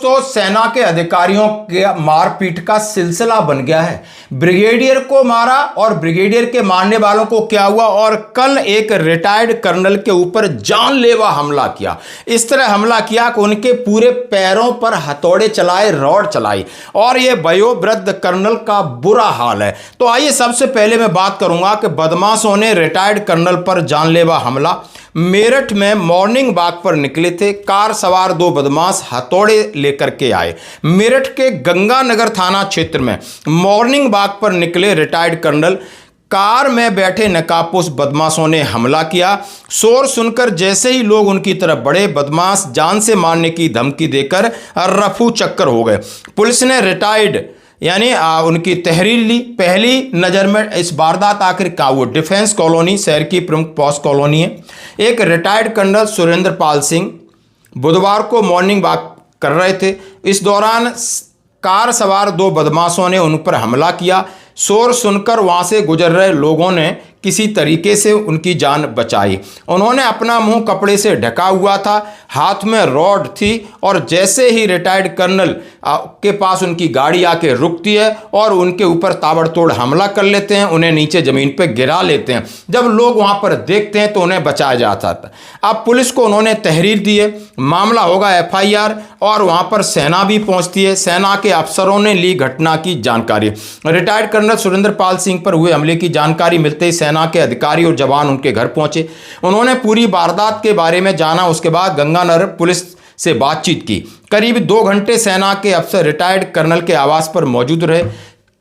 दोस्तों, सेना के अधिकारियों के मारपीट का सिलसिला बन गया है। ब्रिगेडियर को मारा और ब्रिगेडियर के मारने वालों को क्या हुआ, और कल एक रिटायर्ड कर्नल के ऊपर जानलेवा हमला किया। इस तरह हमला किया कि उनके पूरे पैरों पर हथौड़े चलाए, रॉड चलाई, और यह वयोवृद्ध कर्नल का बुरा हाल है। तो आइए सबसे पहले मैं बात करूंगा कि बदमाशों ने रिटायर्ड कर्नल पर जानलेवा हमला। मेरठ में मॉर्निंग वॉक पर निकले थे, कार सवार दो बदमाश हथौड़े लेकर के आए। मेरठ के गंगानगर थाना क्षेत्र में मॉर्निंग वॉक पर निकले रिटायर्ड कर्नल, कार में बैठे नकाबपोश बदमाशों ने हमला किया। शोर सुनकर जैसे ही लोग उनकी तरफ बढ़े, बदमाश जान से मारने की धमकी देकर रफू चक्कर हो गए। पुलिस ने रिटायर्ड यानी उनकी तहरीर ली। पहली नज़र में इस वारदात आखिर क्या हुआ। डिफेंस कॉलोनी शहर की प्रमुख पॉश कॉलोनी है। एक रिटायर्ड कर्नल सुरेंद्र पाल सिंह बुधवार को मॉर्निंग वॉक कर रहे थे। इस दौरान कार सवार दो बदमाशों ने उन पर हमला किया। शोर सुनकर वहां से गुजर रहे लोगों ने किसी तरीके से उनकी जान बचाई। उन्होंने अपना मुंह कपड़े से ढका हुआ था, हाथ में रॉड थी, और जैसे ही रिटायर्ड कर्नल के पास उनकी गाड़ी आके रुकती है और उनके ऊपर ताबड़तोड़ हमला कर लेते हैं, उन्हें नीचे ज़मीन पर गिरा लेते हैं। जब लोग वहां पर देखते हैं तो उन्हें बचाया जाता था। अब पुलिस को उन्होंने तहरीर दी है, मामला होगा FIR, और वहां पर सेना भी पहुंचती है। सेना के अफसरों ने ली घटना की जानकारी। रिटायर्ड कर्नल सुरेंद्र पाल सिंह पर हुए हमले की जानकारी मिलते ही सेना के अधिकारी और जवान उनके घर पहुंचे। उन्होंने पूरी वारदात के बारे में जाना। उसके बाद गंगानगर पुलिस से बातचीत की। करीब 2 घंटे सेना के अफसर रिटायर्ड कर्नल के आवास पर मौजूद रहे।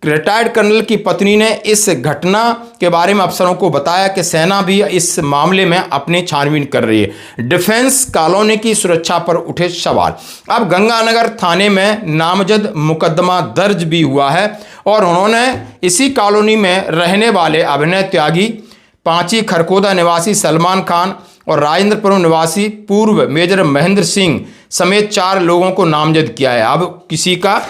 रिटायर्ड कर्नल की पत्नी ने इस घटना के बारे में अफसरों को बताया कि सेना भी इस मामले में अपनी छानबीन कर रही है। डिफेंस कॉलोनी की सुरक्षा पर उठे सवाल। अब गंगानगर थाने में नामजद मुकदमा दर्ज भी हुआ है, और उन्होंने इसी कॉलोनी में रहने वाले अभिनय त्यागी, पांची खरकोदा निवासी सलमान खान और राजेंद्रपुरम निवासी पूर्व मेजर महेंद्र सिंह समेत 4 लोगों को नामजद किया है। अब किसी का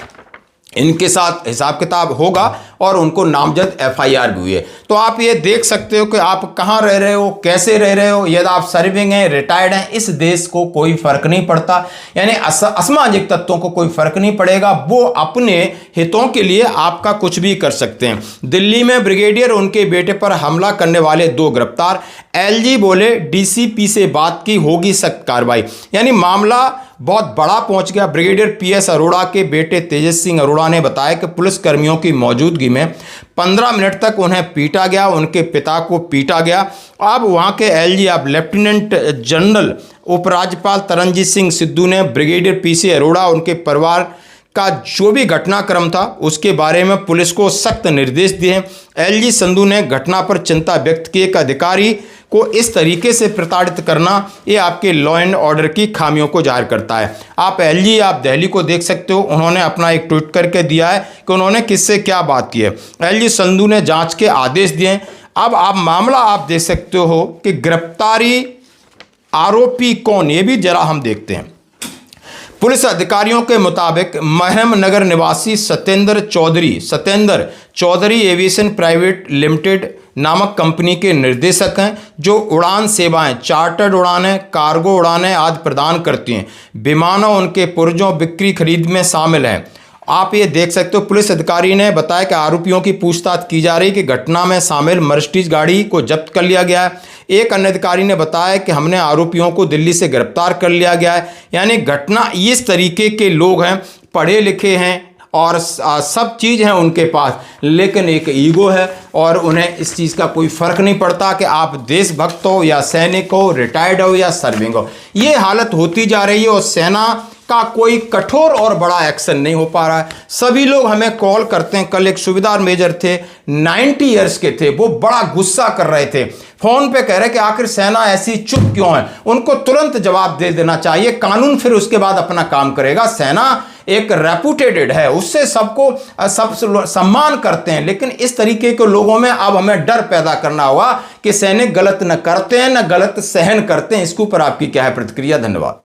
इनके साथ हिसाब किताब होगा और उनको नामजद FIR भी हुई है। तो आप ये देख सकते हो कि आप कहाँ रह रहे हो, कैसे रह रहे हो। यदि आप सर्विंग हैं, रिटायर्ड हैं, इस देश को कोई फर्क नहीं पड़ता। यानी असामाजिक तत्वों को कोई फर्क नहीं पड़ेगा, वो अपने हितों के लिए आपका कुछ भी कर सकते हैं। दिल्ली में ब्रिगेडियर उनके बेटे पर हमला करने वाले 2 गिरफ्तार। LG बोले DCP से बात की, होगी सख्त कार्रवाई। यानी मामला बहुत बड़ा पहुंच गया। ब्रिगेडियर PS अरोड़ा के बेटे तेजस सिंह अरोड़ा ने बताया कि पुलिस कर्मियों की मौजूदगी में 15 मिनट तक उन्हें पीटा गया, उनके पिता को पीटा गया। अब वहां के LG अब लेफ्टिनेंट जनरल उपराज्यपाल तरनजीत सिंह सिद्धू ने ब्रिगेडियर PC अरोड़ा उनके परिवार का जो भी घटनाक्रम था उसके बारे में पुलिस को सख्त निर्देश दिए। LG संधू ने घटना पर चिंता व्यक्त की। एक अधिकारी को इस तरीके से प्रताड़ित करना, ये आपके लॉ एंड ऑर्डर की खामियों को जाहिर करता है। आप LG आप दिल्ली को देख सकते हो, उन्होंने अपना एक ट्वीट करके दिया है कि उन्होंने किससे क्या बात की है। LG संधू ने जांच के आदेश दिए। अब आप मामला आप देख सकते हो कि गिरफ्तारी आरोपी कौन, ये भी जरा हम देखते हैं। पुलिस अधिकारियों के मुताबिक महरम नगर निवासी Satyendra Chaudhary aviation private limited नामक कंपनी के निर्देशक हैं, जो उड़ान सेवाएं, चार्टर्ड उड़ानें, कार्गो उड़ानें आदि प्रदान करती हैं। विमानों उनके पुर्जों बिक्री खरीद में शामिल हैं। आप ये देख सकते हो। पुलिस अधिकारी ने बताया कि आरोपियों की पूछताछ की जा रही है कि घटना में शामिल मर्सिडीज गाड़ी को जब्त कर लिया गया है। एक अन्य अधिकारी ने बताया कि हमने आरोपियों को दिल्ली से गिरफ्तार कर लिया गया है। यानी घटना इस तरीके के लोग हैं, पढ़े लिखे हैं और सब चीज़ है उनके पास, लेकिन एक ईगो है और उन्हें इस चीज़ का कोई फर्क नहीं पड़ता कि आप देशभक्त हो या सैनिक हो, रिटायर्ड हो या सर्विंग हो। ये हालत होती जा रही है और सेना का कोई कठोर और बड़ा एक्शन नहीं हो पा रहा है। सभी लोग हमें कॉल करते हैं। कल एक सूबेदार मेजर थे, 90 ईयर्स के थे, वो बड़ा गुस्सा कर रहे थे, फोन पे कह रहे कि आखिर सेना ऐसी चुप क्यों है, उनको तुरंत जवाब दे देना चाहिए, कानून फिर उसके बाद अपना काम करेगा। सेना एक रेपुटेटेड है, उससे सबको सब सम्मान करते हैं, लेकिन इस तरीके के लोगों में अब हमें डर पैदा करना होगा कि सैनिक गलत न करते हैं न गलत सहन करते हैं। इसके ऊपर आपकी क्या है प्रतिक्रिया? धन्यवाद।